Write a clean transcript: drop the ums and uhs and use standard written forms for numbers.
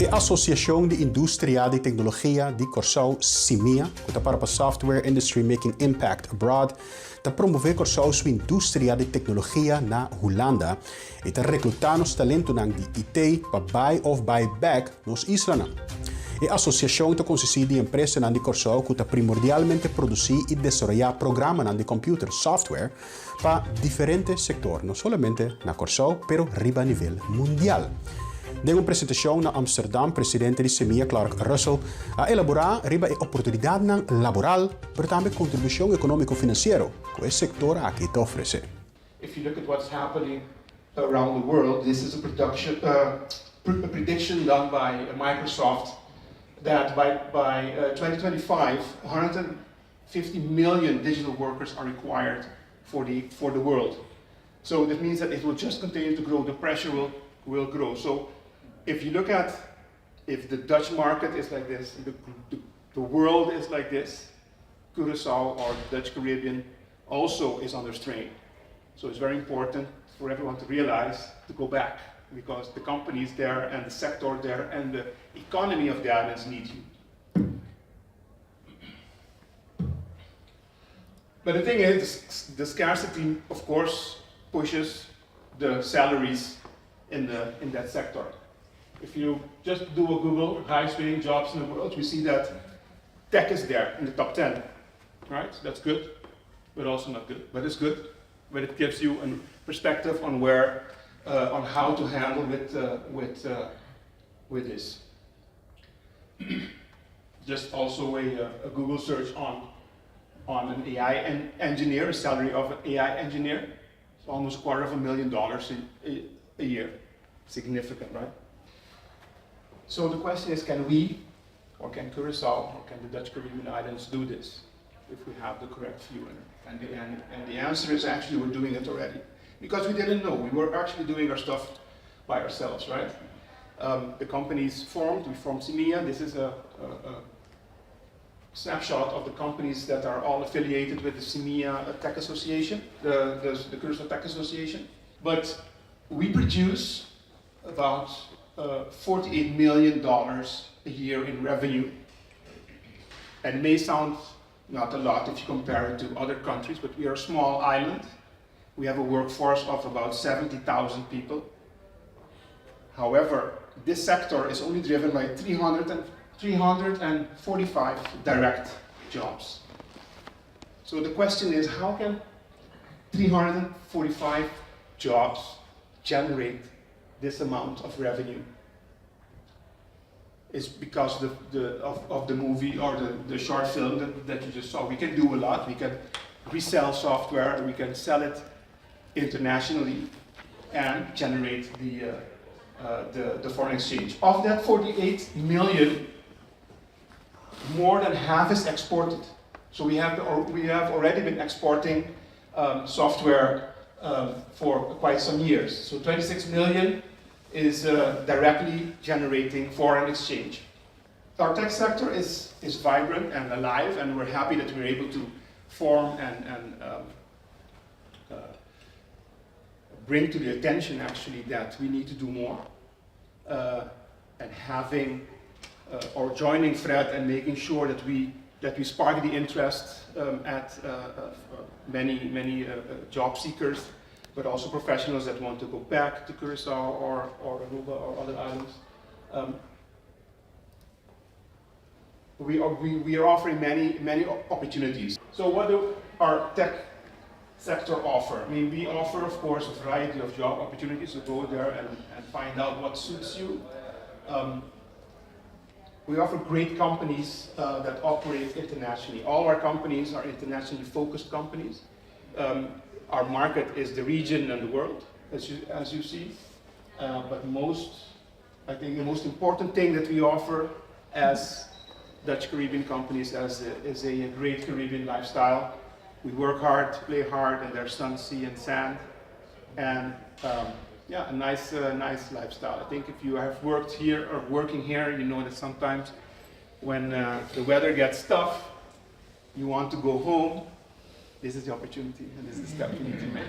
Asosiashon de industria de teknología de Kòrsou SIMIA, que para a software industry making impact abroad, te promové Kòrsou industria de teknología na Hulanda e te reklutá nos talento nang de IT para buy of buy back nos Islana. A Asosiashon te consiste de empresa na de Kòrsou que primordialmente produzir e desarrollar programas na de computer software para diferentes sectores, não somente na Kòrsou, pero riba a nível mundial. De uma apresentação na Amsterdam, Presidente de SIMIA, Russel, a elaborar riba a oportunidade laboral, mas também contribuição econômico-financeira que o setor aqui te oferece. If you look at what's happening around the world, this is a prediction done by Microsoft that by 2025, 150 million digital workers are required for the world. So that means that it will just continue to grow. The pressure will grow. So if you look at, if the Dutch market is like this, the world is like this, Curaçao or Dutch Caribbean also is under strain. So it's very important for everyone to realize to go back, because the companies there and the sector there and the economy of the islands need you. But the thing is, the scarcity, of course, pushes the salaries in that sector. If you just do a Google, highest paying jobs in the world, we see that tech is there in the top 10, right? That's good, but also not good. But it's good, but it gives you a perspective on where, on how to handle with this. Just also a Google search on an AI engineer, a salary of an AI engineer, it's almost $250,000 a year. Significant, right? So the question is, can we, or can Curaçao, or can the Dutch Caribbean Islands do this if we have the correct view? And the answer is actually we're doing it already. Because we didn't know, we were actually doing our stuff by ourselves, right? The companies formed, we formed SIMIA. This is a snapshot of the companies that are all affiliated with the SIMIA Tech Association, the Curaçao Tech Association. But we produce about $48 million a year in revenue. And may sound not a lot if you compare it to other countries, but we are a small island. We have a workforce of about 70,000 people. However, this sector is only driven by 345 direct jobs. So the question is, how can 345 jobs generate this amount of revenue? It's because of the movie or the short film that you just saw. We can do a lot. We can resell software, we can sell it internationally and generate the foreign exchange. Of that 48 million, more than half is exported. So we have already been exporting software for quite some years. So 26 million is directly generating foreign exchange. Our tech sector is vibrant and alive, and we're happy that we're able to form and bring to the attention actually that we need to do more. And having or joining Fred and making sure that we spark the interest at many job seekers, but also professionals that want to go back to Curaçao or Aruba or other islands. We are offering many opportunities. So what do our tech sector offer? I mean, we offer, of course, a variety of job opportunities, so go there and find out what suits you. We offer great companies that operate internationally. All our companies are internationally focused companies. Our market is the region and the world, as you see. But I think the most important thing that we offer as Dutch Caribbean companies is a great Caribbean lifestyle. We work hard, play hard, and there's sun, sea, and sand. And yeah, a nice lifestyle. I think if you have worked here or working here, you know that sometimes when the weather gets tough, you want to go home. This is the opportunity, and this is the step you need to make.